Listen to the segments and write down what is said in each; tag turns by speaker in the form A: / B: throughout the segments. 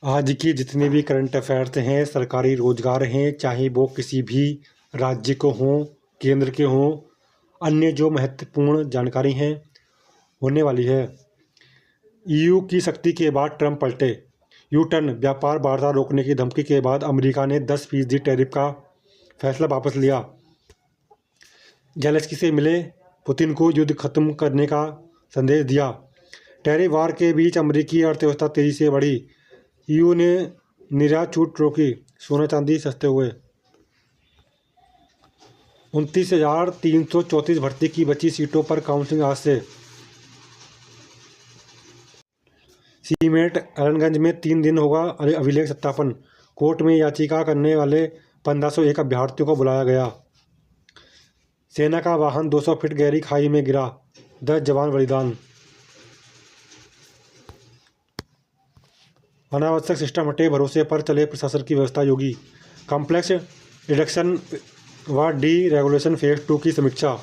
A: आज के जितने भी करंट अफेयर्स हैं, सरकारी रोजगार हैं, चाहे वो किसी भी राज्य को हों, केंद्र के हों, अन्य जो महत्वपूर्ण जानकारी हैं होने वाली है। ईयू की सख्ती के बाद ट्रंप पलटे। U turn. व्यापार वार्ता रोकने की धमकी के बाद अमेरिका ने 10% टैरिफ का फैसला वापस लिया। ज़ेलेंस्की से मिले, पुतिन को युद्ध खत्म करने का संदेश दिया। टैरिफ वार के बीच अमेरिकी अर्थव्यवस्था तेजी से बढ़ी। ईयू ने निर्यात छूट रोकी, सोना चांदी सस्ते हुए। 29,334 भर्ती की बची सीटों पर काउंसलिंग आज से। सीमेंट अलीगंज में 3 दिन होगा अभिलेख सत्यापन। कोर्ट में याचिका करने वाले 1501 अभ्यर्थियों को बुलाया गया। सेना का वाहन 200 फीट गहरी खाई में गिरा, 10 जवान बलिदान। अनावश्यक सिस्टम हटे, भरोसे पर चले प्रशासन की व्यवस्था। योगी। कॉम्प्लेक्स रिडक्शन व डी रेगुलेशन फेज 2 की समीक्षा।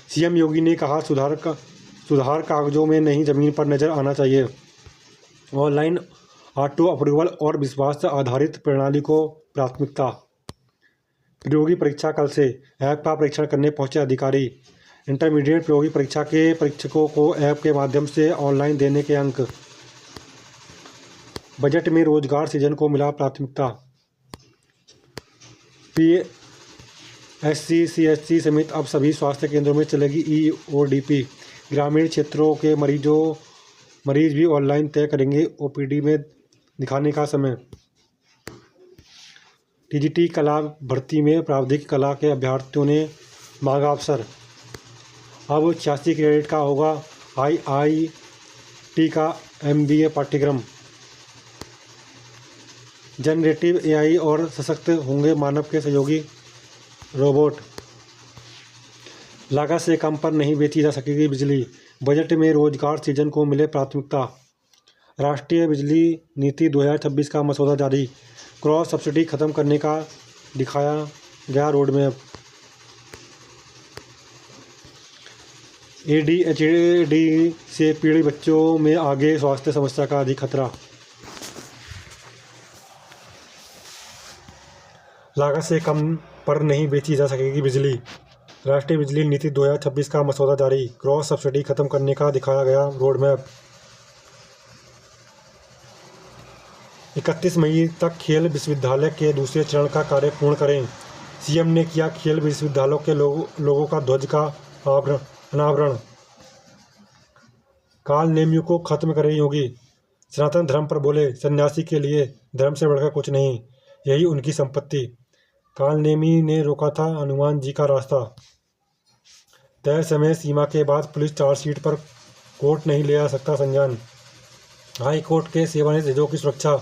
A: सीएम योगी ने कहा, सुधार कागजों में नहीं, जमीन पर नजर आना चाहिए। ऑनलाइन ऑटो अप्रूवल और विश्वास आधारित प्रणाली को प्राथमिकता। प्रतियोगी परीक्षा कल से, ऐप का परीक्षण करने पहुंचे अधिकारी। इंटरमीडिएट प्रतियोगी परीक्षा के परीक्षकों को ऐप के माध्यम से ऑनलाइन देने के अंक। बजट में रोजगार सृजन को मिला प्राथमिकता। पीएससी सीएचसी समेत अब सभी स्वास्थ्य केंद्रों में चलेगी ईओडीपी। ग्रामीण क्षेत्रों के मरीज भी ऑनलाइन तय करेंगे ओपीडी में दिखाने का समय। टीजीटी कला भर्ती में प्राविधिक कला के अभ्यर्थियों ने मांगा अवसर। अब 86 क्रेडिट का होगा आईआईटी का एमबीए पाठ्यक्रम। जनरेटिव एआई और सशक्त होंगे मानव के सहयोगी रोबोट। लागत से कम पर नहीं बेची जा सकेगी बिजली। बजट में रोजगार सृजन को मिले प्राथमिकता। राष्ट्रीय बिजली नीति 2026 का मसौदा जारी। क्रॉस सब्सिडी खत्म करने का दिखाया गया रोडमैप। एडीएचडी से पीड़ित बच्चों में आगे स्वास्थ्य समस्या का अधिक खतरा। लागत से कम पर नहीं बेची जा सकेगी बिजली। राष्ट्रीय बिजली नीति 2026 का मसौदा जारी। क्रॉस सब्सिडी खत्म करने का दिखाया गया रोडमैप। 31 मई तक खेल विश्वविद्यालय के दूसरे चरण का कार्य पूर्ण करें। सीएम ने किया खेल विश्वविद्यालयों के लोगों का ध्वज का अनावरण। काल नेमियों को खत्म करें योगी। सनातन धर्म पर बोले, सन्यासी के लिए धर्म से बढ़कर कुछ नहीं, यही उनकी संपत्ति। काल नेमी ने रोका था हनुमान जी का रास्ता। तय समय सीमा के बाद पुलिस चार्जशीट पर कोर्ट नहीं ले आ सकता संज्ञान। हाई कोर्ट के सेवानिवृत्त की सुरक्षा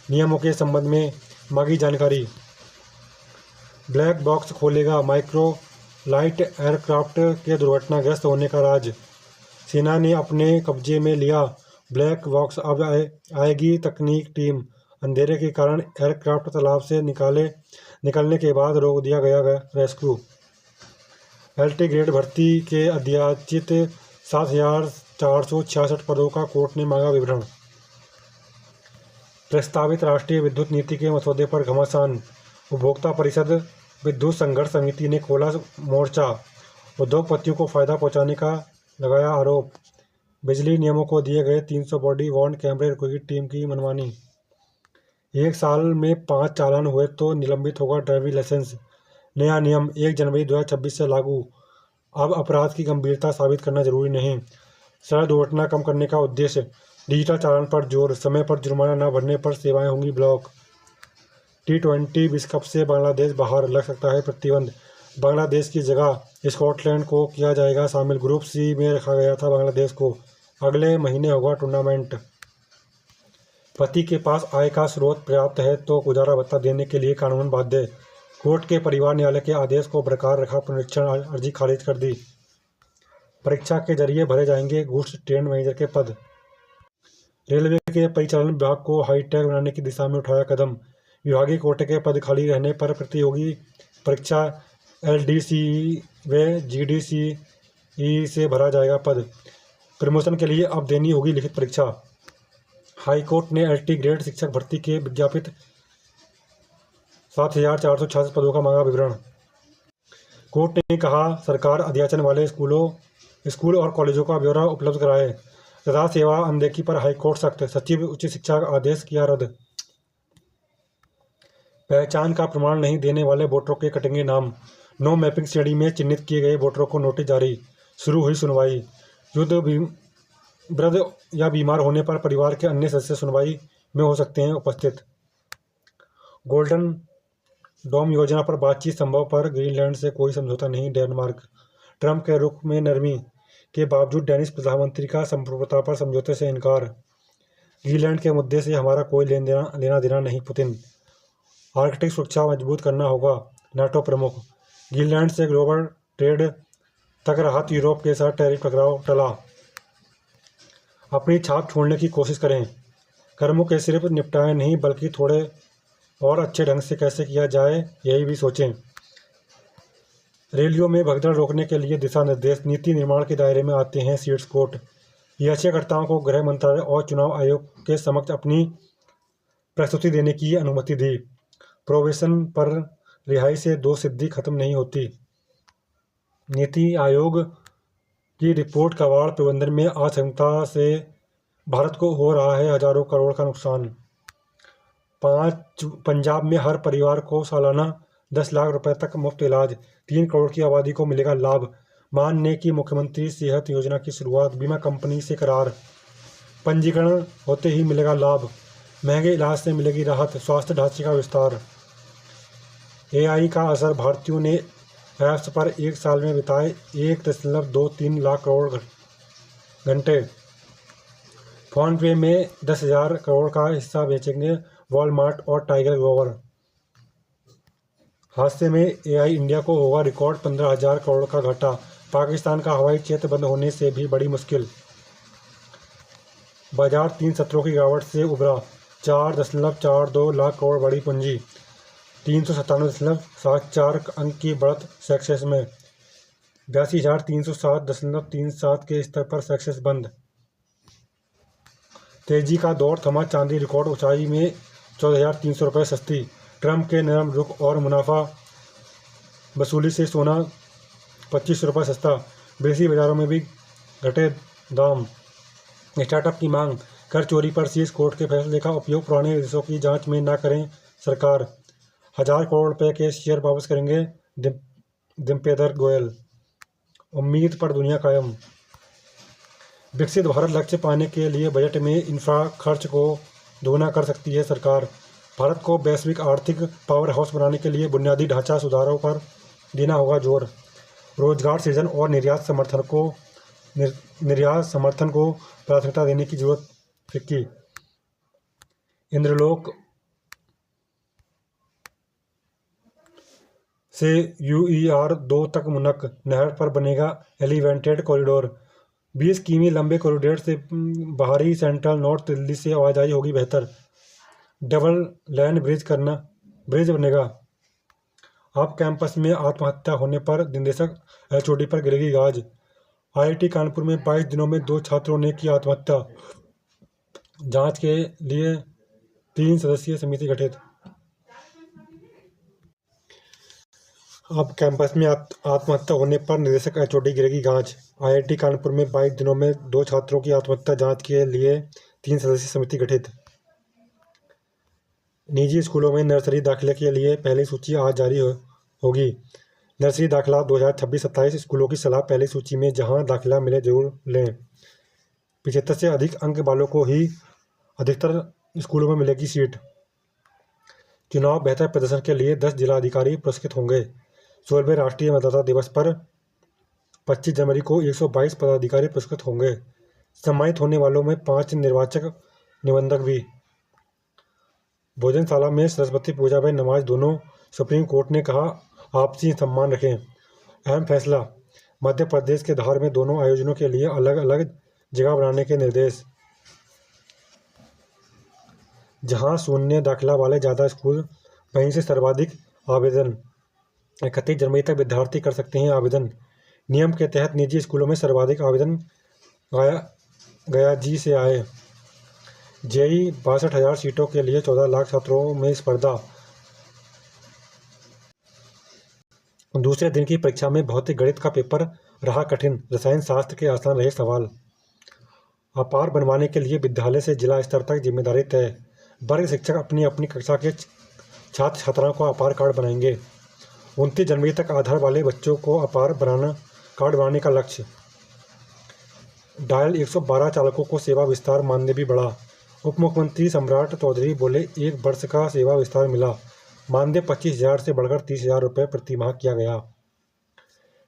A: नियमों के संबंध में मांगी जानकारी। ब्लैक बॉक्स खोलेगा माइक्रो लाइट एयरक्राफ्ट के दुर्घटनाग्रस्त होने का राज। सेना ने अपने कब्जे में लिया ब्लैक बॉक्स। अब आएगी तकनीक टीम। अंधेरे के कारण एयरक्राफ्ट तालाब से निकलने के बाद रोक दिया गया रेस्क्यू। एलटी ग्रेड भर्ती के अध्याचित 7,466 पदों का कोर्ट ने मांगा विवरण। प्रस्तावित राष्ट्रीय विद्युत नीति के मसौदे पर घमासान। उपभोक्ता परिषद विद्युत संघर्ष समिति ने खोला मोर्चा। उद्योगपतियों को फायदा पहुंचाने का लगाया आरोप। बिजली नियमों को दिए गए 300 बॉडी वार्न कैमरे रुकेगी टीम की मनमानी। 1 साल में 5 चालान हुए तो निलंबित होगा ड्राइविंग लाइसेंस। नया नियम 1 जनवरी 2026 से लागू। अब अपराध की गंभीरता साबित करना जरूरी नहीं। सड़क दुर्घटना कम करने का उद्देश्य। डिजिटल चालान पर जोर। समय पर जुर्माना न भरने पर सेवाएं होंगी ब्लॉक। T20 विश्व कप से बांग्लादेश बाहर, लग सकता है प्रतिबंध। बांग्लादेश की जगह स्कॉटलैंड को किया जाएगा शामिल। ग्रुप सी में रखा गया था बांग्लादेश को। अगले महीने होगा टूर्नामेंट। पति के पास आय का स्रोत पर्याप्त है तो गुजारा भत्ता देने के लिए कानून बाध्य। कोर्ट के परिवार न्यायालय के आदेश को बरकरार रखा, पुनरीक्षण अर्जी खारिज कर दी। परीक्षा के जरिए भरे जाएंगे गुड्स ट्रेन मैनेजर के पद। रेलवे के परिचालन विभाग को हाईटेक बनाने की दिशा में उठाया कदम। विभागीय कोटे के पद खाली रहने पर प्रतियोगी परीक्षा एलडीसीई व जीडीसीई से भरा जाएगा पद। प्रमोशन के लिए अब देनी होगी लिखित परीक्षा। हाई कोर्ट ने LT ग्रेड शिक्षक भर्ती के विज्ञापित 7,466 पदों का मांगा विवरण। कोर्ट ने कहा सरकार अध्याचन वाले स्कूल और कॉलेजों का ब्यौरा उपलब्ध कराए तथा सेवा अनदेखी पर हाईकोर्ट सख्त। सचिव उच्च शिक्षा का आदेश किया रद्द। पहचान का प्रमाण नहीं देने वाले वोटरों के कटेंगे नाम। नो मैपिंग श्रेणी में चिन्हित किए गए वोटरों को नोटिस जारी। शुरू हुई सुनवाई। वृद्ध या बीमार होने पर परिवार के अन्य सदस्य सुनवाई में हो सकते हैं उपस्थित। गोल्डन डोम योजना पर बातचीत संभव पर ग्रीनलैंड से कोई समझौता नहीं डेनमार्क। ट्रंप के रुख में नरमी के बावजूद डेनिश प्रधानमंत्री का संप्रभुता पर समझौते से इनकार। ग्रीनलैंड के मुद्दे से हमारा कोई लेना देना नहीं पुतिन। आर्कटिक सुरक्षा मजबूत करना होगा नाटो प्रमुख। ग्रीनलैंड से ग्लोबल ट्रेड तक राहत। यूरोप के साथ टैरिफ टकराव टला। अपनी छाप छोड़ने की कोशिश करें। कर्मों के सिर्फ निपटाए नहीं बल्कि थोड़े और अच्छे ढंग से कैसे किया जाए यही भी सोचें। रैलियों में भगदड़ रोकने के लिए दिशा निर्देश। नीति निर्माण के दायरे में आते हैं सीट्स कोर्ट। याचिकाकर्ताओं को गृह मंत्रालय और चुनाव आयोग के समक्ष अपनी प्रस्तुति देने की अनुमति दी। प्रोबेशन पर रिहाई से 2 सिद्धि खत्म नहीं होती। नीति आयोग की रिपोर्ट कबाड़ प्रबंधन में अक्षमता से भारत को हो रहा है हजारों करोड़ का नुकसान। पंजाब में हर परिवार को सालाना 10 लाख रुपए तक मुफ्त इलाज। 3 करोड़ की आबादी को मिलेगा लाभ। मान ने की मुख्यमंत्री सेहत योजना की शुरुआत। बीमा कंपनी से करार। पंजीकरण होते ही मिलेगा लाभ। महंगे इलाज से मिलेगी राहत। स्वास्थ्य ढांचे का विस्तार। AI का असर। भारतीयों ने ऐप्स पर एक साल में बिताए 1.23 लाख करोड़ घंटे। फोन पे में 10,000 करोड़ का हिस्सा बेचेंगे वॉलमार्ट और टाइगर ग्लोबल। हादसे में AI इंडिया को होगा रिकॉर्ड 15,000 करोड़ का घाटा। पाकिस्तान का हवाई क्षेत्र बंद होने से भी बड़ी मुश्किल। बाजार 3 सत्रों की गिरावट से उभरा। 4.42 लाख करोड़ बड़ी पूंजी। 397.74 अंक की बढ़त सेंसेक्स में। 82,307.37 के स्तर पर सेंसेक्स बंद। तेजी का दौर थमा। चांदी रिकॉर्ड ऊंचाई में 14,300 रुपये सस्ती। ट्रंप के नरम रुख और मुनाफा वसूली से सोना 25 रुपये सस्ता। विदेशी बाजारों में भी घटे दाम। स्टार्टअप की मांग। कर चोरी पर शीर्ष कोर्ट के फैसले का उपयोग पुराने निर्देशों की जांच में न करें सरकार। 1,000 करोड़ रुपए के शेयर वापस करेंगे दिपेंद्र गोयल। उम्मीद पर दुनिया कायम। विकसित भारत लक्ष्य पाने के लिए बजट में इंफ्रा खर्च को दोगुना कर सकती है सरकार। भारत को वैश्विक आर्थिक पावर हाउस बनाने के लिए बुनियादी ढांचा सुधारों पर देना होगा जोर। रोजगार सृजन और निर्यात समर्थन को प्राथमिकता देने की जरूरत। फिक्की। इंद्रलोक से UER 2 तक मुनक। नहर पर बनेगा एलिवेटेड कॉरिडोर। 20 किमी लंबे कॉरिडोर से बाहरी सेंट्रल नॉर्थ दिल्ली से आवाजाही होगी बेहतर। डबल लाइन ब्रिज बनेगा। अब कैंपस में आत्महत्या होने पर निदेशक HOD पर गिरेगी गाज। IIT कानपुर में 22 दिनों में 2 छात्रों ने की आत्महत्या। जांच के लिए 3 सदस्यीय समिति गठित। अब कैंपस में आत्महत्या होने पर निदेशक HOD गिरेगी गाज। IIT कानपुर में 22 दिनों में 2 छात्रों की आत्महत्या। जांच के लिए 3 सदस्यीय समिति गठित। निजी स्कूलों में नर्सरी दाखिले के लिए पहली सूची आज जारी होगी। नर्सरी दाखिला 2026-27 स्कूलों की सलाह पहली सूची में। जहां दाखिला मिले जरूर लें। 75 से अधिक अंक वालों को ही अधिकतर स्कूलों में मिलेगी सीट। चुनाव बेहतर प्रदर्शन के लिए 10 जिलाधिकारी पुरस्कृत होंगे। 16वें राष्ट्रीय मतदाता दिवस पर 25 जनवरी को 122 पदाधिकारी पुरस्कृत होंगे। सम्मानित होने वालों में 5 निर्वाचक निबंधक भी। भोजनशाला में सरस्वती पूजा व नमाज दोनों। सुप्रीम कोर्ट ने कहा आपसी सम्मान रखें। अहम फैसला। मध्य प्रदेश के धार में दोनों आयोजनों के लिए अलग अलग जगह बनाने के निर्देश। जहां शून्य दाखिला वाले ज़्यादा स्कूल वहीं से सर्वाधिक आवेदन। 31 जनवरी तक विद्यार्थी कर सकते हैं आवेदन। नियम के तहत निजी स्कूलों में सर्वाधिक आवेदन गया जी से आए। जेई 62,000 सीटों के लिए 14 लाख छात्रों में स्पर्धा। दूसरे दिन की परीक्षा में भौतिक गणित का पेपर रहा कठिन, रसायन शास्त्र के आसान रहे सवाल। अपार बनवाने के लिए विद्यालय से जिला स्तर तक जिम्मेदारी तय। वर्ग शिक्षक अपनी अपनी कक्षा के छात्र छात्राओं को अपार कार्ड बनाएंगे। 29 जनवरी तक आधार वाले बच्चों को अपार कार्ड बनाने का लक्ष्य। डायल 112 चालकों को सेवा विस्तार मानदेय भी बढ़ा। उप मुख्यमंत्री सम्राट चौधरी बोले 1 वर्ष का सेवा विस्तार मिला, मानदेय 25,000 से बढ़कर 30,000 रुपये प्रति माह किया गया।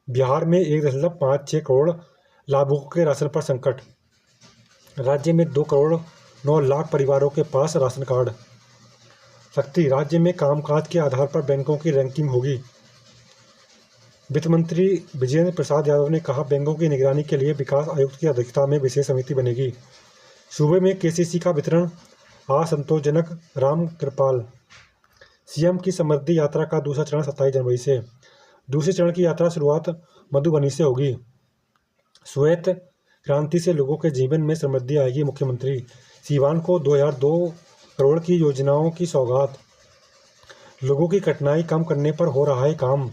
A: बिहार में 1.56 करोड़ लाभुकों के राशन पर संकट। राज्य में 2 करोड़ 9 लाख परिवारों के पास राशन कार्ड। शक्ति, राज्य में कामकाज के आधार पर बैंकों की रैंकिंग होगी। वित्त मंत्री विजेंद्र प्रसाद यादव ने कहा, बैंकों की निगरानी के लिए विकास आयुक्त की अध्यक्षता में विशेष समिति बनेगी। सूबे में केसीसी का वितरण असंतोषजनक, राम कृपाल। सीएम की समृद्धि यात्रा का दूसरा चरण 27 जनवरी से। दूसरे चरण की यात्रा शुरुआत मधुबनी से होगी। श्वेत क्रांति से लोगों के जीवन में समृद्धि आएगी, मुख्यमंत्री। सीवान को 2002 करोड़ की योजनाओं की सौगात। लोगों की कठिनाई कम करने पर हो रहा है काम।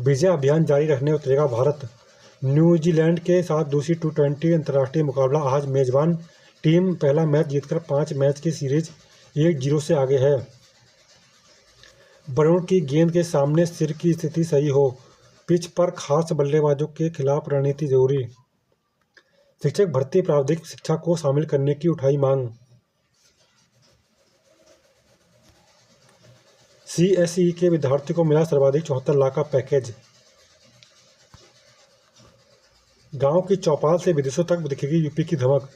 A: विजय अभियान जारी रखने उतरेगा भारत। न्यूजीलैंड के साथ दूसरी T20 अंतर्राष्ट्रीय मुकाबला आज। मेजबान टीम पहला मैच जीतकर 5 मैच की सीरीज 1-0 से आगे है। वरुण की गेंद के सामने सिर की स्थिति सही हो, पिच पर खास बल्लेबाजों के खिलाफ रणनीति जरूरी। शिक्षक भर्ती प्राविधिक शिक्षा को शामिल करने की उठाई मांग। CSE के विद्यार्थियों को मिला सर्वाधिक 74 लाख का पैकेज। गांव की चौपाल से विदेशों तक दिखेगी यूपी की धमक।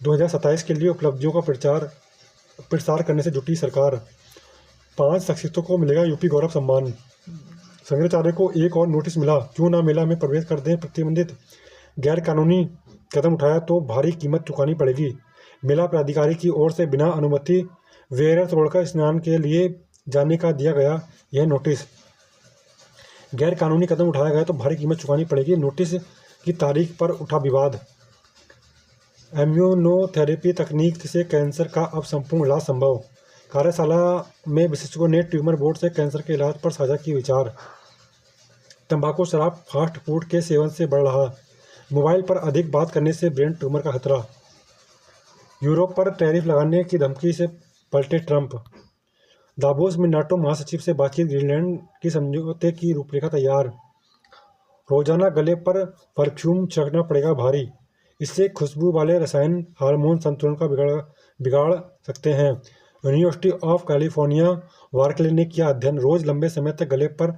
A: 2027 के लिए उपलब्धियों का प्रसार करने से जुटी सरकार। 5 शख्सियतों को मिलेगा यूपी गौरव सम्मान। शंकराचार्य को एक और नोटिस मिला, क्यों ना मेला में प्रवेश कर दें प्रतिबंधित। गैर कानूनी कदम उठाया तो भारी कीमत चुकानी पड़ेगी। मेला प्राधिकारी की ओर से बिना अनुमति वेयर तोड़कर स्नान के लिए जाने का दिया गया यह नोटिस। गैर कानूनी कदम उठाया गया तो भारी कीमत चुकानी पड़ेगी। नोटिस की तारीख पर उठा विवाद। इम्यूनोथेरेपी तकनीक से कैंसर का अब संपूर्ण इलाज संभव। कार्यशाला में विशेषज्ञों ने ट्यूमर बोर्ड से कैंसर के इलाज पर साझा किए विचार। तंबाकू, शराब, फास्ट फूड के सेवन से बढ़ रहा। मोबाइल पर अधिक बात करने से ब्रेन ट्यूमर का खतरा। यूरोप पर टैरिफ लगाने की धमकी से पलटे ट्रंप। दावोस में नाटो महासचिव से बातचीत। ग्रीनलैंड की समझौते की रूपरेखा तैयार। रोजाना गले पर परफ्यूम छिड़कना पड़ेगा भारी, इससे खुशबू वाले रसायन हार्मोन संतुलन का बिगाड़ सकते हैं। यूनिवर्सिटी ऑफ कैलिफोर्निया बार्कले ने किया अध्ययन। रोज लंबे समय तक गले पर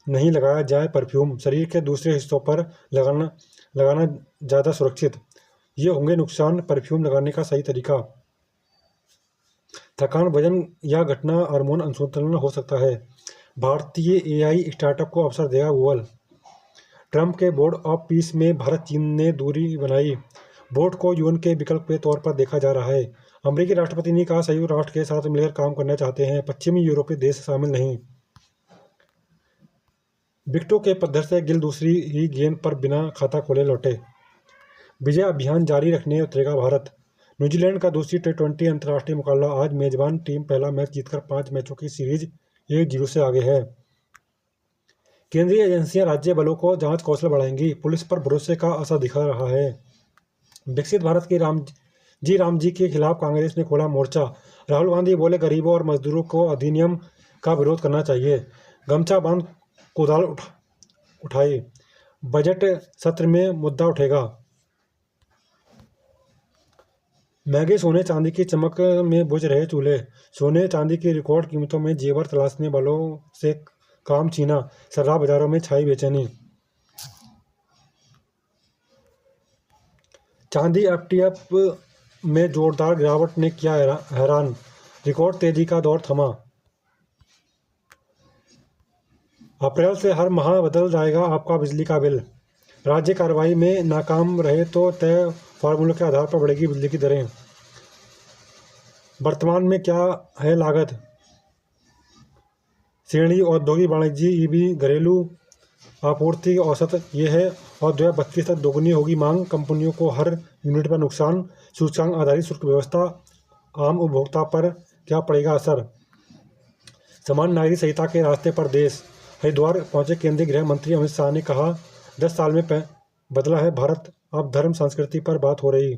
A: नहीं लगाया जाए परफ्यूम, शरीर के दूसरे हिस्सों पर लगाना ज़्यादा सुरक्षित। ये होंगे नुकसान परफ्यूम लगाने का सही तरीका। थकान, वजन या घटना हार्मोन असंतुलन हो सकता है। भारतीय AI स्टार्टअप को अवसर देगा गूगल। ट्रंप के बोर्ड ऑफ पीस में भारत चीन ने दूरी बनाई। बोर्ड को यूएन के विकल्प के तौर पर देखा जा रहा है। अमेरिकी राष्ट्रपति ने कहा, संयुक्त राष्ट्र के साथ मिलकर काम करना चाहते हैं, पश्चिमी यूरोपीय देश शामिल नहीं। विकेटों के पद्धर से गिल दूसरी ही गेंद पर बिना खाता खोले लौटे। विजय अभियान जारी रखने उतरेगा भारत। न्यूजीलैंड का दूसरी T20 अंतर्राष्ट्रीय मुकाबला आज। मेजबान टीम पहला मैच जीतकर 5 मैचों की सीरीज 1-0 से आगे है। केंद्रीय एजेंसियां राज्य बलों को जांच कौशल बढ़ाएंगी। पुलिस पर भरोसे का असर दिखा रहा है। विकसित भारत की राम जी के खिलाफ कांग्रेस ने खोला मोर्चा। राहुल गांधी बोले, गरीबों और मजदूरों को अधिनियम का विरोध करना चाहिए। गमछा बांध कोदाल उठाए। बजट सत्र में मुद्दा उठेगा। महंगे सोने चांदी की चमक में बुझ रहे चूल्हे। सोने चांदी की रिकॉर्ड कीमतों में जेवर तलाशने वालों से काम छीना। शराब बाजारों में छाई बेचैनी। चांदी FTF में जोरदार गिरावट ने किया हैरान। रिकॉर्ड तेजी का दौर थमा। अप्रैल से हर माह बदल जाएगा आपका बिजली का बिल। राज्य कार्रवाई में नाकाम रहे तो तय फार्मूलों के आधार पर बढ़ेगी बिजली की दरें। वर्तमान में क्या है लागत? श्रेणी औद्योगिक, वाणिज्यिक, EV, घरेलू आपूर्ति की औसत ये है और 2032 तक दोगुनी होगी मांग। कंपनियों को हर यूनिट पर नुकसान, सूचकांक आधारित शुल्क व्यवस्था, आम उपभोक्ता पर क्या पड़ेगा असर? समान नागरिक संहिता के रास्ते पर देश। हरिद्वार पहुंचे केंद्रीय गृह मंत्री अमित शाह ने कहा, 10 साल में बदला है भारत, अब धर्म संस्कृति पर बात हो रही।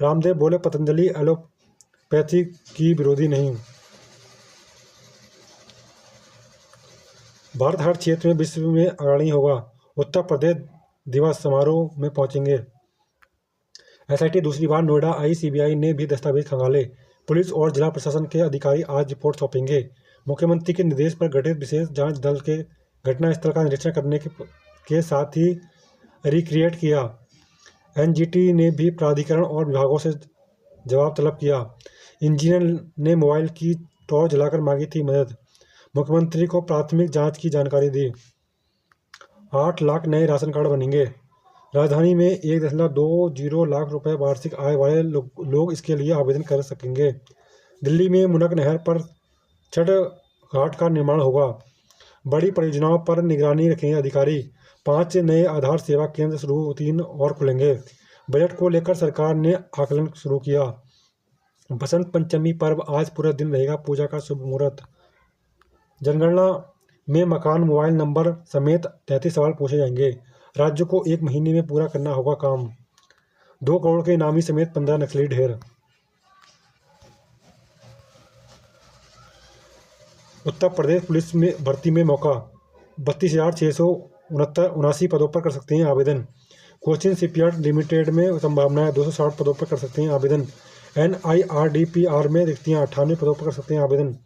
A: रामदेव बोले, पतंजलि एलोपैथी की विरोधी नहीं। भारत हर क्षेत्र में विश्व में अग्रणी होगा। उत्तर प्रदेश दिवस समारोह में पहुंचेंगे। एसआईटी दूसरी बार नोएडा आई, सीबीआई ने भी दस्तावेज खंगाले। पुलिस और जिला प्रशासन के अधिकारी आज रिपोर्ट सौंपेंगे। मुख्यमंत्री के निर्देश पर गठित विशेष जांच दल के घटनास्थल का निरीक्षण करने के साथ ही रिक्रिएट किया। एनजीटी ने भी प्राधिकरण और विभागों से जवाब तलब किया। इंजीनियर ने मोबाइल की टॉर्च जलाकर मांगी थी मदद। मुख्यमंत्री को प्राथमिक जांच की जानकारी दी। 8 लाख नए राशन कार्ड बनेंगे। राजधानी में 1.20 लाख रुपए वार्षिक आय वाले लोग इसके लिए आवेदन कर सकेंगे। दिल्ली में मुनक नहर पर छठ घाट का निर्माण होगा। बड़ी परियोजनाओं पर निगरानी रखेंगे अधिकारी। 5 नए आधार सेवा केंद्र शुरू, 3 और खुलेंगे। बजट को लेकर सरकार ने आकलन शुरू किया। बसंत पंचमी पर्व आज पूरा दिन रहेगा पूजा का शुभ मुहूर्त। जनगणना में मकान, मोबाइल नंबर समेत 33 सवाल पूछे जाएंगे। राज्य को 1 महीने में पूरा करना होगा काम। 2 करोड़ के इनामी समेत 15 नक्सली ढेर। उत्तर प्रदेश पुलिस में भर्ती में मौका। 32,679 पदों पर कर सकते हैं आवेदन। कोचिन शिपयार्ड लिमिटेड में संभावनाएं, 260 पदों पर कर सकते हैं आवेदन। NIRDPR में रिक्तियां, 98 पदों पर कर सकते हैं आवेदन।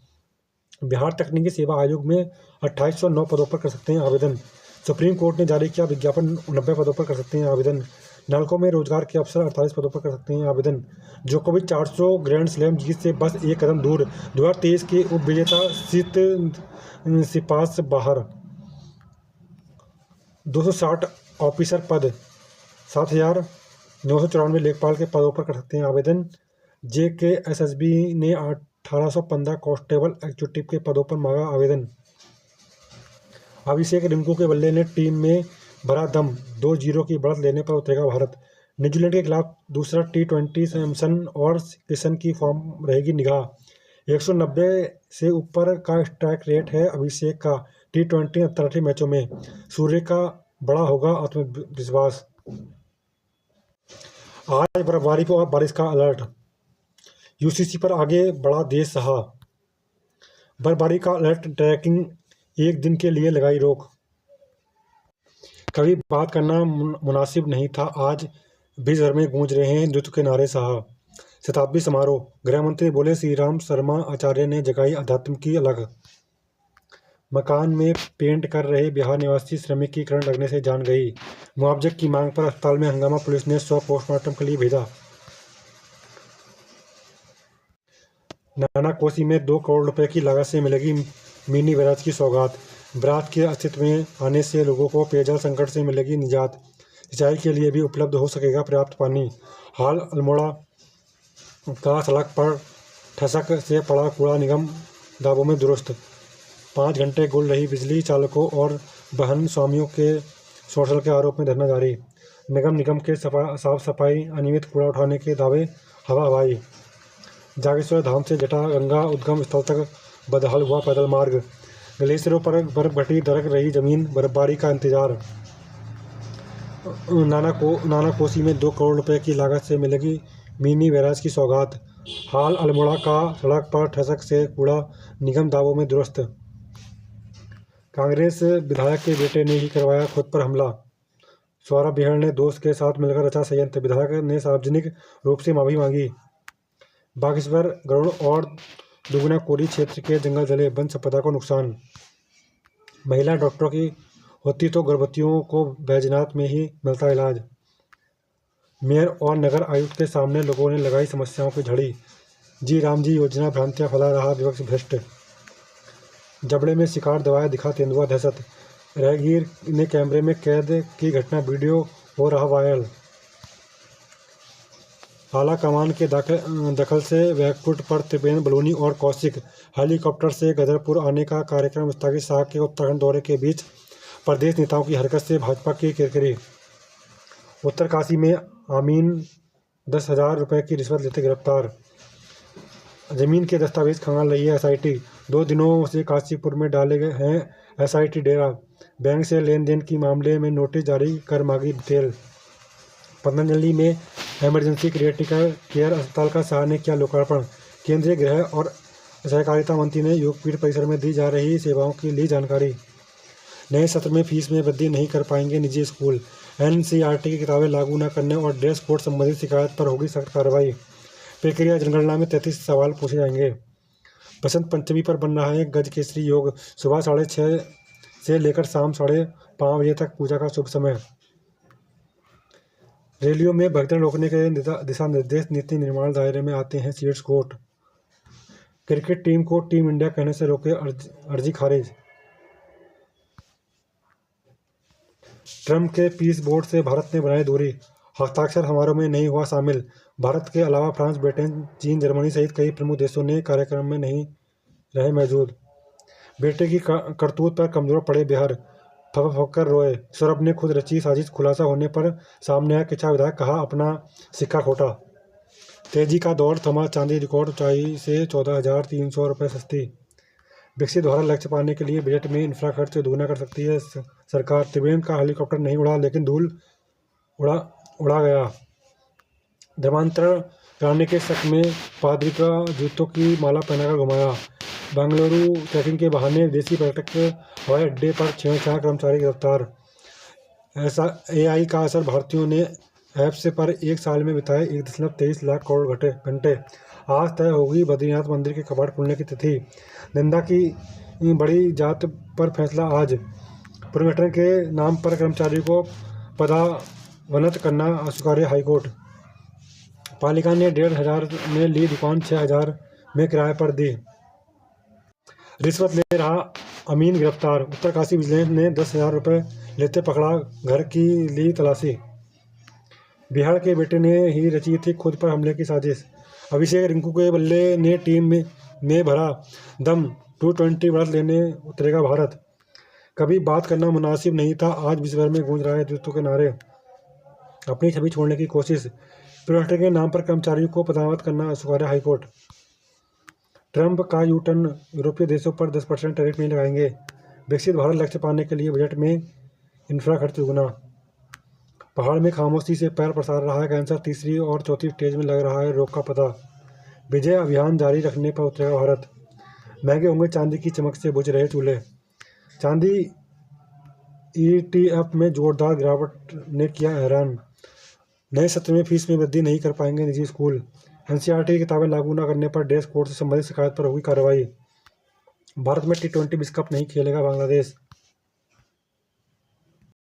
A: बिहार तकनीकी सेवा आयोग में 2809 पदों पर कर सकते हैं आवेदन। सुप्रीम कोर्ट ने जारी किया विज्ञापन, 90 पदों पर कर सकते हैं आवेदन। नालको में रोजगार के अवसर, 48 पदों पर कर सकते हैं आवेदन। जोकोविच 400 ग्रैंड स्लैम जीत से बस एक कदम दूर। 2023 के उपविजेता सिपास बाहर। 260 ऑफिसर पद, 7,994 लेखपाल के पदों पर कर सकते हैं आवेदन। JKSSB ने 1815 कांस्टेबल एग्जीक्यूटिव के पदों पर मांगा आवेदन। अभिषेक रिंकू के बल्ले ने टीम में भरा दम, 2-0 की बढ़त लेने पर उतरेगा भारत। न्यूजीलैंड के खिलाफ दूसरा T20 सैमसन और किशन की फॉर्म रहेगी निगाह। 190 से ऊपर का स्ट्राइक रेट है अभिषेक का T20 अंतर्राष्ट्रीय मैचों में। सूर्य का बड़ा होगा आत्मविश्वास। आज बर्फबारी को बारिश का अलर्ट। यूसीसी पर आगे बढ़ा देश सहा। बर्फबारी का अलर्ट, ट्रैकिंग 1 दिन के लिए लगाई रोक। कभी बात करना मुनासिब नहीं था, आज विश्व भर में गूंज रहे हैं नृत्य के नारे सहा। शताब्दी समारोह, गृह मंत्री बोले, श्री राम शर्मा आचार्य ने जगाई अध्यात्म की अलग। मकान में पेंट कर रहे बिहार निवासी श्रमिक की करंट लगने से जान गई। मुआवजे की मांग पर अस्पताल में हंगामा, पुलिस ने 100 पोस्टमार्टम के लिए भेजा। नानाकोसी में 2 करोड़ रुपए की लागत से मिलेगी मिनी बैराज की सौगात। बैराज के अस्तित्व में आने से लोगों को पेयजल संकट से मिलेगी निजात। सिंचाई के लिए भी उपलब्ध हो सकेगा पर्याप्त पानी। हाल अल्मोड़ा का सड़क पर ठसक से पड़ा कूड़ा निगम दावों में दुरुस्त। 5 घंटे गुल रही बिजली, चालकों और वाहन स्वामियों के शोषण के आरोप में धरना जारी। निगम के साफ सफाई, अनियमित कूड़ा उठाने के दावे हवा हवाई। जागेश्वर धाम से जटा गंगा उद्गम स्थल तक बदहाल हुआ पैदल मार्ग। ग्लेशियरों पर बर्फ घटी, दरक रही जमीन, बर्फबारी का इंतजार। नानाकोसी में 2 करोड़ रुपए की लागत से मिलेगी मिनी बैराज की सौगात। हाल अल्मोड़ा का सड़क पर ठसक से कूड़ा निगम दावों में दुरुस्त। कांग्रेस विधायक के बेटे ने ही करवाया खुद पर हमला। सौरभ बिहड़ ने दोस्त के साथ मिलकर रचा षड्यंत्र, विधायक ने सार्वजनिक रूप से माफी मांगी। बागेश्वर, गरुड़ और दुगुना कोरी क्षेत्र के जंगल जले, वन संपदा को नुकसान। महिला डॉक्टरों की होती तो गर्भवतियों को बैजनाथ में ही मिलता इलाज। मेयर और नगर आयुक्त के सामने लोगों ने लगाई समस्याओं की झड़ी। जी राम जी योजना भ्रांतियां फैला रहा विपक्ष भ्रष्ट। जबड़े में शिकार दबाया दिखा तेंदुआ, दहशत। राहगीर ने कैमरे में कैद की घटना वीडियो हो रहा वायरल। आला कमान के दखल से बैकफुट पर त्रिपेंद्र बलूनी और कौशिक। हेलीकॉप्टर से गदरपुर आने का कार्यक्रम स्थगित। शाह के उत्तराखंड दौरे के बीच प्रदेश नेताओं की हरकत से भाजपा की किरकिरी। उत्तरकाशी में आमीन 10,000 रुपये की रिश्वत लेते गिरफ्तार। जमीन के दस्तावेज खंगाल रही है एसआईटी। 2 दिनों से काशीपुर में डाले गए हैं एसआईटी डेरा। बैंक से लेन देन की मामले में नोटिस जारी कर मांगी डिटेल। पतंजलि में इमरजेंसी क्रिटिकल केयर अस्पताल का शाह ने किया लोकार्पण। केंद्रीय गृह और सहकारिता मंत्री ने योगपीठ परिसर में दी जा रही सेवाओं की ली जानकारी। नए सत्र में फीस में वृद्धि नहीं कर पाएंगे निजी स्कूल। एनसीईआरटी की किताबें लागू न करने और ड्रेस कोड संबंधित शिकायत पर होगी सख्त कार्रवाई। प्रक्रिया जनगणना में 33 सवाल पूछे जाएंगे। बसंत पंचमी पर बन रहा है गज केसरी योग। सुबह 6:30 से लेकर शाम 5:30 बजे तक पूजा का शुभ समय। रैलियों में भगदड़ रोकने के दिशा निर्देश नीति निर्माण दायरे में आते हैं सीड्स कोर्ट। क्रिकेट टीम को टीम इंडिया कहने से रोके अर्जी खारिज। ट्रंप के पीस बोर्ड से भारत ने बनाई दूरी। हस्ताक्षर समारोह में नहीं हुआ शामिल। भारत के अलावा फ्रांस, ब्रिटेन, चीन, जर्मनी सहित कई प्रमुख देशों ने कार्यक्रम में नहीं रहे मौजूद। बेटे की करतूत पर कमजोर पड़े बिहार, फक कर रोए। सौरभ ने खुद रची साजिश खुलासा होने पर सामने आया किच्छा विधायक, कहा अपना सिक्का खोटा। तेजी का दौर थमा, चांदी रिकॉर्ड ऊंचाई से 14,300 रुपये सस्ती। विकसित भारत लक्ष्य पाने के लिए बजट में इंफ्रा खर्च दोगुना कर सकती है सरकार। त्रिवेंद्र का हेलीकॉप्टर नहीं उड़ा लेकिन धूल उड़ा गया। धर्मांतरण कराने के शक में पादरी का जूतों की माला पहनाकर घुमाया। बेंगलुरु ट्रैकिंग के बहाने विदेशी पर्यटक हवाई अड्डे पर छेड़छाड़, कर्मचारी गिरफ्तार। ऐसा एआई का असर, भारतीयों ने ऐप से पर एक साल में बिताए 1.23 लाख करोड़ घंटे। आज तय होगी बद्रीनाथ मंदिर के कपाट खुलने की तिथि। निंदा की बड़ी जात पर फैसला आज। पुनर्गठन के नाम पर कर्मचारियों को पदावनत करना अस्वीकार्य हाईकोर्ट। पालिका ने 1,500 में ली दुकान 6,000 में किराए पर दी। रिश्वत ले रहा अमीन गिरफ्तार। उत्तरकाशी विजिलेंस ने 10,000 रुपये लेते पकड़ा, घर की ली तलाशी। बिहार के बेटे ने ही रची थी खुद पर हमले की साजिश। अभिषेक रिंकू के बल्ले ने टीम में भरा दम। T20 बढ़त लेने उतरेगा भारत। कभी बात करना मुनासिब नहीं था, आज विश्व भर में गूंज रहा है दोस्तों के नारे। अपनी छवि छोड़ने की कोशिश। पुनर्गठन के नाम पर कर्मचारियों को पदावनत करना अस्वीकार्य हाईकोर्ट। ट्रंप का यू टर्न, यूरोपीय देशों पर 10% टैरिफ नहीं लगाएंगे। विकसित भारत लक्ष्य पाने के लिए बजट में इंफ्रा खर्च दुगुना। पहाड़ में खामोशी से पैर पसार रहा है कैंसर, तीसरी और चौथी स्टेज में लग रहा है रोग का पता। विजय अभियान जारी रखने पर उतरेगा भारत। महंगे होंगे चांदी की चमक से बुझ रहे चूल्हे। चांदी ईटीएफ में जोरदार गिरावट ने किया हैरान। नए सत्र में फीस में वृद्धि नहीं कर पाएंगे निजी स्कूल। एनसीईआरटी की किताबें लागू न करने पर ड्रेस कोड से संबंधित शिकायत पर होगी कार्रवाई। भारत में T20 विश्व कप नहीं खेलेगा बांग्लादेश।